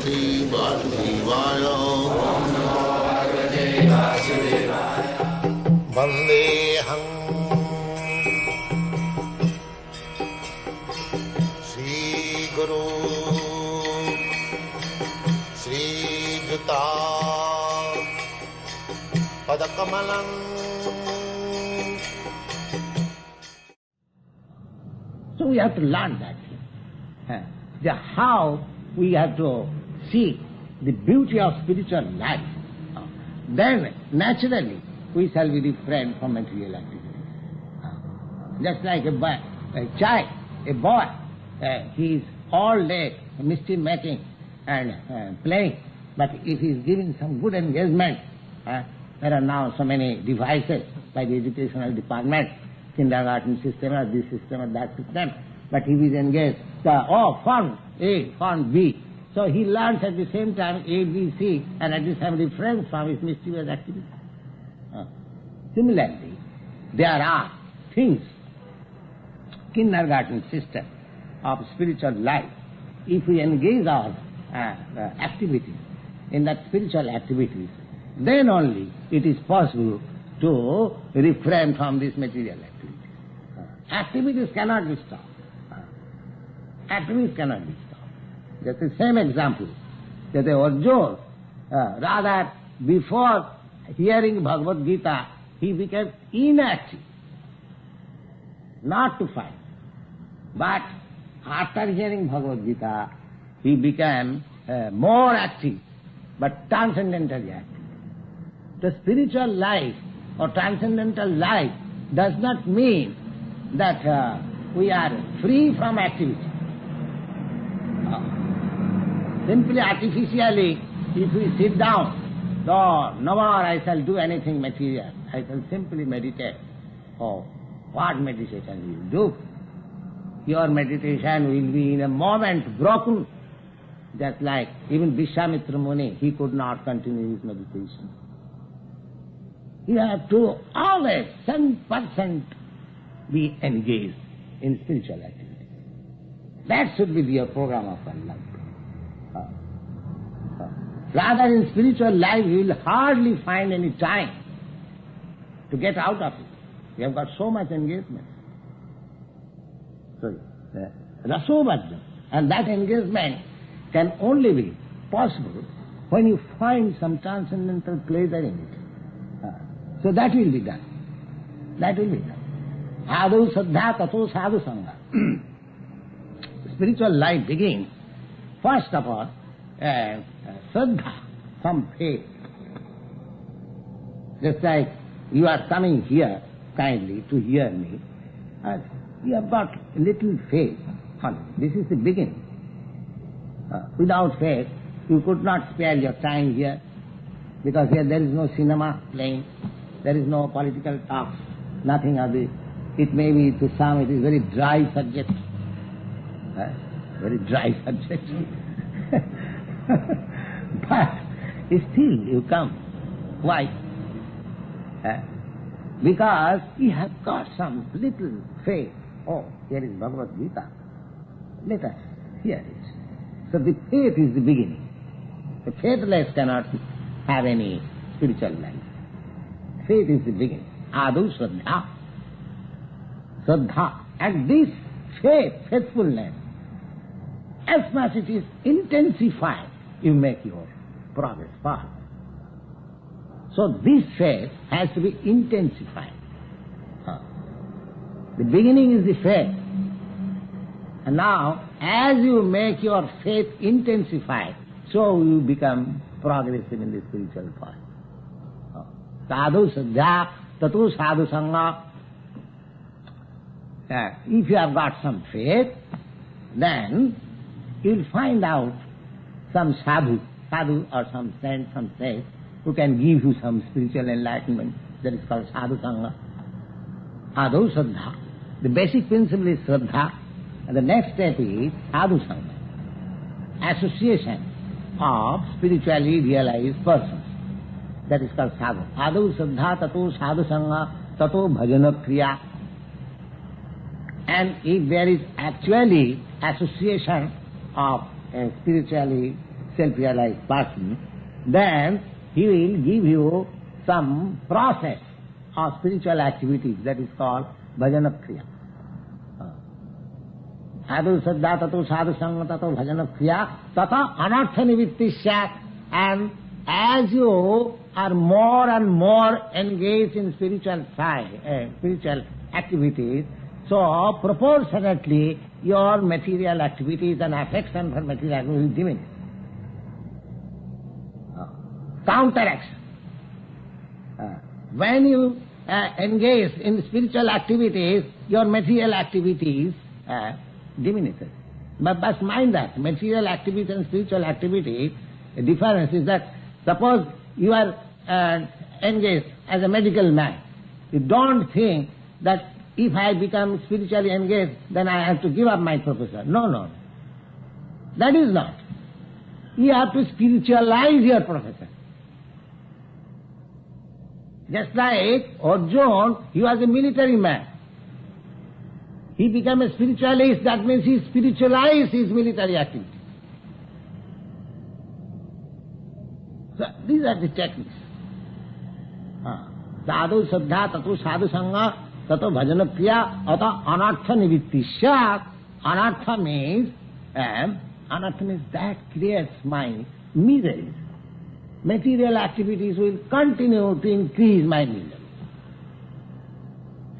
Shri Vasudevaya. Vandeham Shri Guru Shri Juta Padakamalam. So we have to learn that. How we have to see the beauty of spiritual life. Then naturally we shall be refrained from material activities. Just like a child, a boy, he is all day mischief making and playing. But if he is given some good engagement, there are now so many devices by the educational department, kindergarten system or this system or that system, but he is engaged, form A, form B. So he learns at the same time A, B, C, and at the same refrains from his mischievous activity. Similarly, there are things, kindergarten system of spiritual life. If we engage our activities in that spiritual activities, then only it is possible to refrain from these material activities. Activities cannot be stopped. Activities cannot be stopped. That's the same example that Arjuna, rather before hearing Bhagavad Gita, he became inactive, not to fight. But after hearing Bhagavad Gita, he became more active, but transcendentally active. The spiritual life or transcendental life does not mean that we are free from activity. Simply artificially, if we sit down, no more I shall do anything material, I shall simply meditate. Oh, what meditation will you do? Your meditation will be in a moment broken. Just like even Vishwamitra Muni, he could not continue his meditation. You have to always 100% be engaged in spiritual activity. That should be your program of life. Rather in spiritual life you will hardly find any time to get out of it. You have got so much engagement. So, rasovajja, and that engagement can only be possible when you find some transcendental pleasure in it. So that will be done. That will be done. Ādau saddha tato sadhu sangha. Spiritual life begins, first of all, saddha, some faith. Just like you are coming here kindly to hear me, you have got little faith. This is the beginning. Without faith, you could not spare your time here, because here there is no cinema playing, there is no political talk, nothing of this. It may be to some it is very dry subject. Very dry subject. But still you come. Why? Because you have got some little faith. Oh, here is Bhagavad Gita. Let us hear it. So the faith is the beginning. The faithless cannot have any spiritual life. Faith is the beginning. Ādau saddha. Saddha. And this faith, faithfulness, as much it is intensified, you make your progress fast. So this faith has to be intensified. The beginning is the faith. And now, as you make your faith intensified, so you become progressive in the spiritual path. Sadhu saddha, tato sadhu sangha. If you have got some faith, then you'll find out some sadhu or some saint, some sage, who can give you some spiritual enlightenment. That is called sadhu sangha. Ādau saddha. The basic principle is saddha, and the next step is sadhu sangha. Association of spiritually realized persons. That is called sadhu. Ādau saddha tato sadhu sangha tato bhajana kriya. And if there is actually association of spiritually self-realized person, then he will give you some process of spiritual activities that is called bhajana kriya. Sadhu saddha tato sadhu sangha tato bhajana kriya tata anartha nivitti syat. And as you are more and more engaged in spiritual activities, so proportionately your material activities and affection for material activities will diminish. Counteraction. When you engage in spiritual activities, your material activities diminishes. But mind that material activities and spiritual activities, the difference is that suppose you are engaged as a medical man. You don't think that if I become spiritually engaged, then I have to give up my profession. No. That is not. You have to spiritualize your profession. Just like Arjuna, he was a military man. He became a spiritualist, that means he spiritualized his military activity. So these are the techniques. Sadhu saddha tato sadhu sangha tato bhajana kriya ata anartha nivitti syat. Anartha means that creates my miseries. Material activities will continue to increase my misery.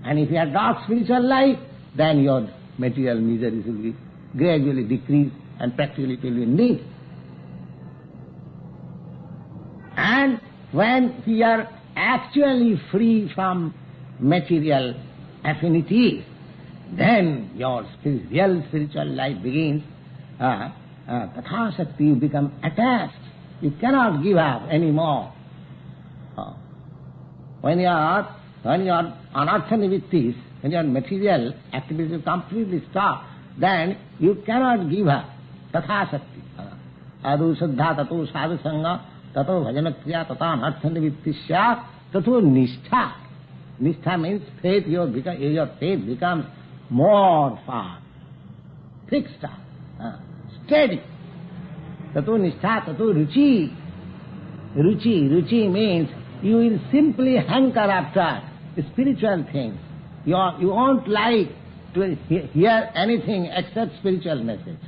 And if you adopt spiritual life, then your material miseries will be gradually decreased and practically it will be nil. And when we are actually free from material affinities, then your real spiritual life begins. Tatha Shakti, you become attached. You cannot give up anymore. When you are anartha nivittis, when your material activities completely stop, then you cannot give up. Tatha Shakti. Sadhu saddha tato sadhu sangha tato bhajana kriya tata anartha nivittis syat tato nishtha. Nishtha means faith. Your faith becomes more firm, fixed, steady. Tato nishtha, tato ruchi. Ruchi means you will simply hanker after spiritual things. You won't like to hear anything except spiritual message.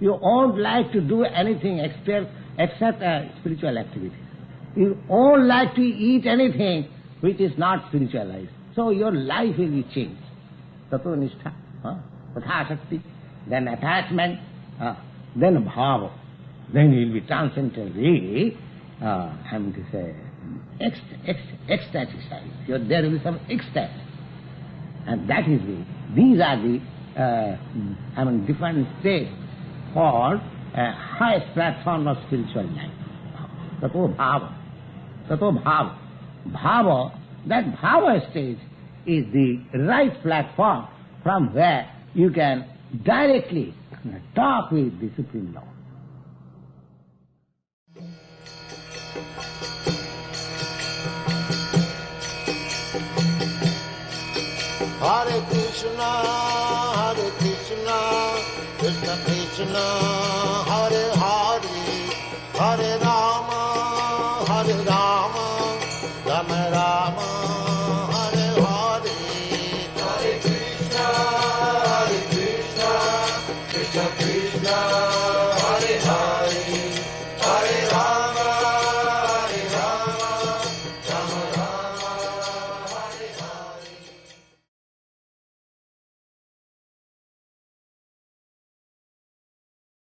You won't like to do anything except spiritual activities. You won't like to eat anything which is not spiritualized. So your life will be changed. Tato nishtha, tatha shakti, then attachment, then bhava. Then you will be transcendently, ecstatic side. There will be some ecstasy. And that is these are the different states for highest platform of spiritual life. Tato bhava. Tato bhava. Bhava, that bhava stage is the right platform from where you can directly talk with the Supreme Lord. Hare Krishna, Krishna Krishna,